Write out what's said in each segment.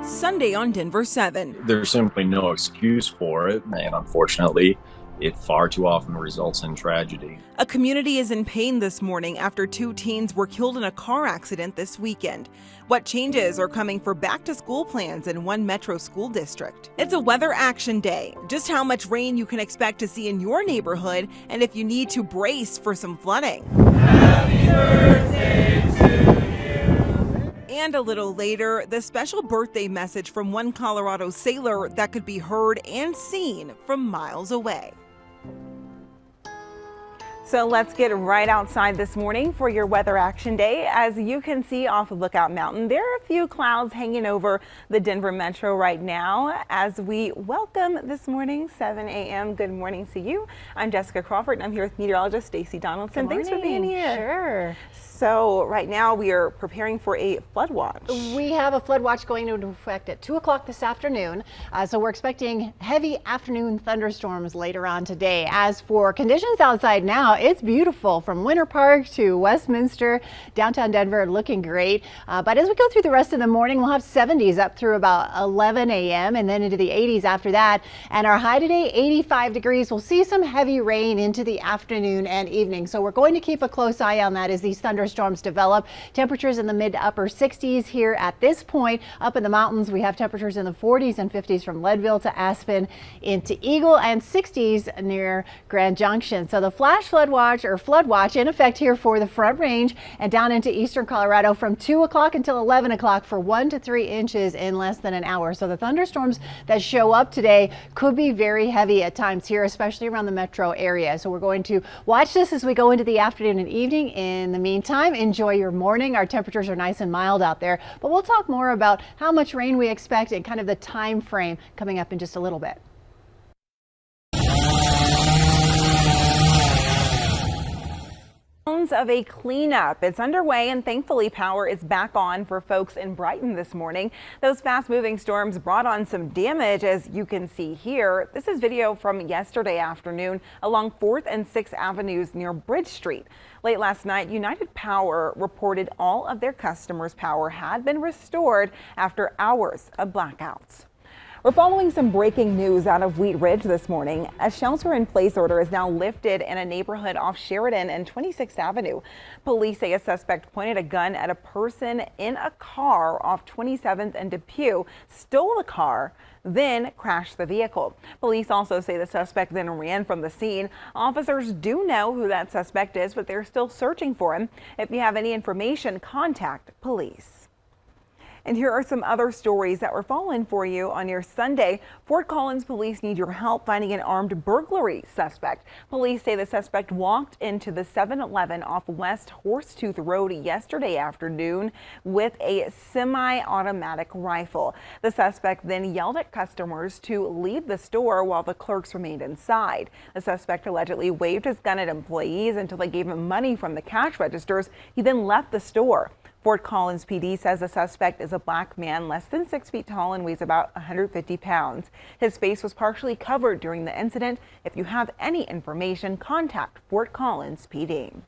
Sunday on Denver 7. There's simply no excuse for it, and unfortunately, it far too often results in tragedy. A community is in pain this morning after two teens were killed in a car accident this weekend. What changes are coming for back-to-school plans in one metro school district? It's a weather action day. Just how much rain you can expect to see in your neighborhood, and if you need to brace for some flooding. Happy birthday to you. And a little later, the special birthday message from one Colorado sailor that could be heard and seen from miles away. So let's get right outside this morning for your weather action day. As you can see off of Lookout Mountain, there are a few clouds hanging over the Denver metro right now as we welcome this morning, 7 a.m. Good morning to you. I'm Jessica Crawford, and I'm here with meteorologist Stacy Donaldson. Thanks for being here. Sure. So right now we are preparing for a flood watch. We have a flood watch going into effect at 2 o'clock this afternoon. So we're expecting heavy afternoon thunderstorms later on today. As for conditions outside now, it's beautiful from Winter Park to Westminster, downtown Denver, looking great. But as we go through the rest of the morning, we'll have 70s up through about 11 a.m. and then into the 80s after that. And our high today, 85 degrees. We'll see some heavy rain into the afternoon and evening. So we're going to keep a close eye on that as these thunderstorms develop. Temperatures in the mid to upper 60s here at this point. Up in the mountains, we have temperatures in the 40s and 50s from Leadville to Aspen into Eagle, and 60s near Grand Junction. So the flash flood watch in effect here for the Front Range and down into eastern Colorado from 2 o'clock until 11 o'clock for 1 to 3 inches in less than an hour. So the thunderstorms that show up today could be very heavy at times here, especially around the metro area. So we're going to watch this as we go into the afternoon and evening. In the meantime, enjoy your morning. Our temperatures are nice and mild out there, but we'll talk more about how much rain we expect and kind of the time frame coming up in just a little bit. Of a cleanup. It's underway, and thankfully power is back on for folks in Brighton this morning. Those fast-moving storms brought on some damage, as you can see here. This is video from yesterday afternoon along 4th and 6th Avenues near Bridge Street. Late last night, United Power reported all of their customers' power had been restored after hours of blackouts. We're following some breaking news out of Wheat Ridge this morning. A shelter-in-place order is now lifted in a neighborhood off Sheridan and 26th Avenue. Police say a suspect pointed a gun at a person in a car off 27th and Depew, stole the car, then crashed the vehicle. Police also say the suspect then ran from the scene. Officers do know who that suspect is, but they're still searching for him. If you have any information, contact police. And here are some other stories that we're following for you on your Sunday. Fort Collins police need your help finding an armed burglary suspect. Police say the suspect walked into the 7-Eleven off West Horsetooth Road yesterday afternoon with a semi-automatic rifle. The suspect then yelled at customers to leave the store while the clerks remained inside. The suspect allegedly waved his gun at employees until they gave him money from the cash registers. He then left the store. Fort Collins PD says the suspect is a black man, less than 6 feet tall and weighs about 150 pounds. His face was partially covered during the incident. If you have any information, contact Fort Collins PD.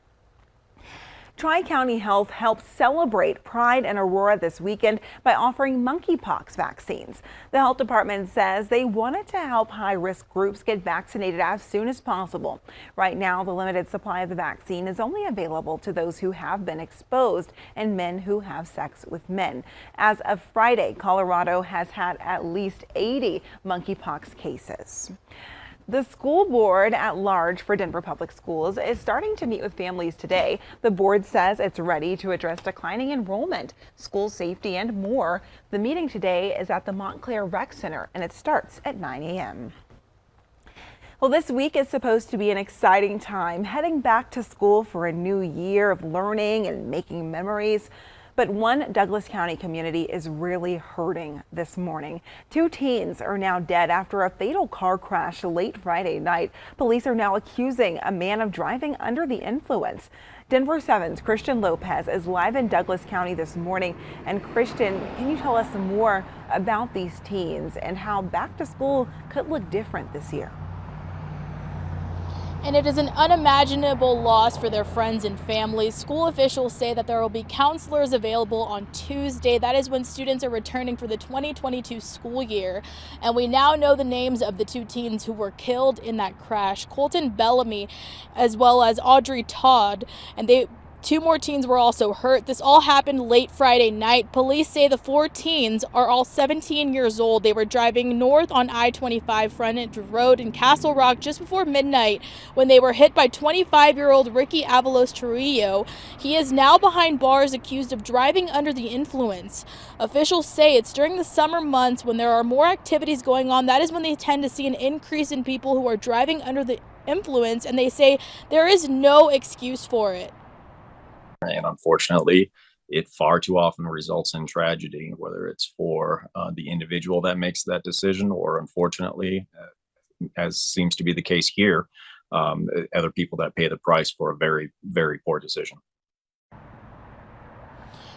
Tri-County Health helped celebrate Pride in Aurora this weekend by offering monkeypox vaccines. The health department says they wanted to help high-risk groups get vaccinated as soon as possible. Right now, the limited supply of the vaccine is only available to those who have been exposed and men who have sex with men. As of Friday, Colorado has had at least 80 monkeypox cases. The school board at large for Denver Public Schools is starting to meet with families today. The board says it's ready to address declining enrollment, school safety, and more. The meeting today is at the Montclair Rec Center, and it starts at 9 a.m. Well, this week is supposed to be an exciting time, heading back to school for a new year of learning and making memories. But one Douglas County community is really hurting this morning. 2 teens are now dead after a fatal car crash late Friday night. Police are now accusing a man of driving under the influence. Denver 7's Christian Lopez is live in Douglas County this morning. And Christian, can you tell us some more about these teens and how back to school could look different this year? And it is an unimaginable loss for their friends and families. School officials say that there will be counselors available on Tuesday. That is when students are returning for the 2022 school year. And we now know the names of the two teens who were killed in that crash, Colton Bellamy as well as Audrey Todd. And two more teens were also hurt. This all happened late Friday night. Police say the four teens are all 17 years old. They were driving north on I-25 frontage road in Castle Rock just before midnight when they were hit by 25-year-old Ricky Avalos Trujillo. He is now behind bars accused of driving under the influence. Officials say it's during the summer months when there are more activities going on. That is when they tend to see an increase in people who are driving under the influence, and they say there is no excuse for it. And unfortunately, it far too often results in tragedy, whether it's for the individual that makes that decision or, unfortunately, as seems to be the case here, other people that pay the price for a very, very poor decision.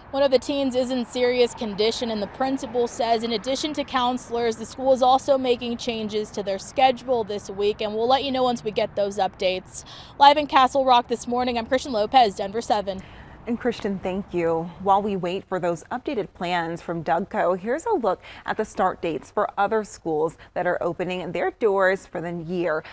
One of the teens is in serious condition, and the principal says in addition to counselors, the school is also making changes to their schedule this week, and we'll let you know once we get those updates. Live in Castle Rock this morning, I'm Christian Lopez, Denver 7. And Christian, thank you. While we wait for those updated plans from Dougco, here's a look at the start dates for other schools that are opening their doors for the year.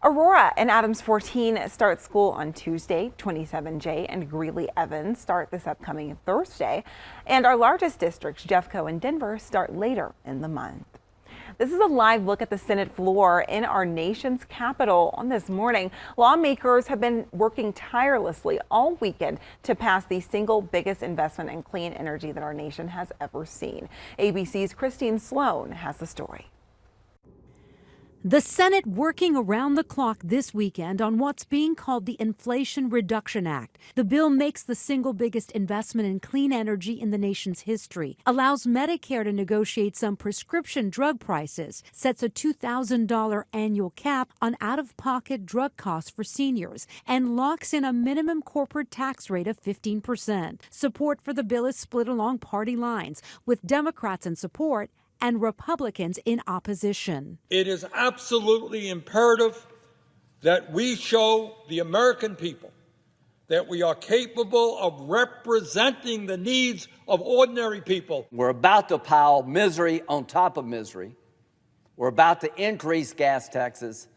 Aurora and Adams 14 start school on Tuesday. 27J and Greeley Evans start this upcoming Thursday. And our largest districts, Jeffco and Denver, start later in the month. This is a live look at the Senate floor in our nation's capital on this morning. Lawmakers have been working tirelessly all weekend to pass the single biggest investment in clean energy that our nation has ever seen. ABC's Christine Sloan has the story. The Senate working around the clock this weekend on what's being called the Inflation Reduction Act. The bill makes the single biggest investment in clean energy in the nation's history, allows Medicare to negotiate some prescription drug prices, sets a $2,000 annual cap on out-of-pocket drug costs for seniors, and locks in a minimum corporate tax rate of 15%. Support for the bill is split along party lines, with Democrats in support and Republicans in opposition. It is absolutely imperative that we show the American people that we are capable of representing the needs of ordinary people. We're about to pile misery on top of misery. We're about to increase gas taxes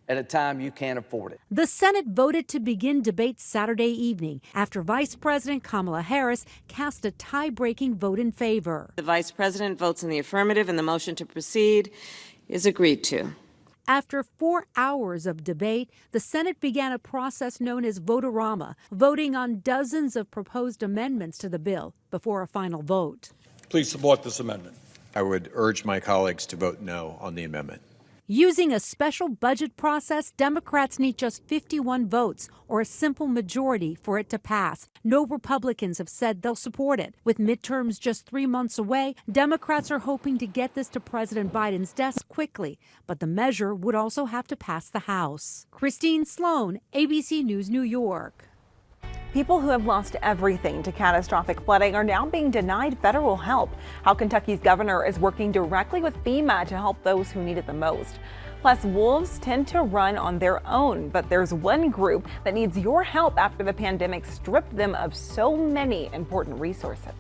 at a time you can't afford it. The Senate voted to begin debate Saturday evening after Vice President Kamala Harris cast a tie-breaking vote in favor. The Vice President votes in the affirmative and the motion to proceed is agreed to. After 4 hours of debate, the Senate began a process known as vote-a-rama, voting on dozens of proposed amendments to the bill before a final vote. Please support this amendment. I would urge my colleagues to vote no on the amendment. Using a special budget process, Democrats need just 51 votes or a simple majority for it to pass. No Republicans have said they'll support it. With midterms just 3 months away, Democrats are hoping to get this to President Biden's desk quickly, but the measure would also have to pass the House. Christine Sloan, ABC News, New York. People who have lost everything to catastrophic flooding are now being denied federal help. How Kentucky's governor is working directly with FEMA to help those who need it the most. Plus, wolves tend to run on their own, but there's one group that needs your help after the pandemic stripped them of so many important resources.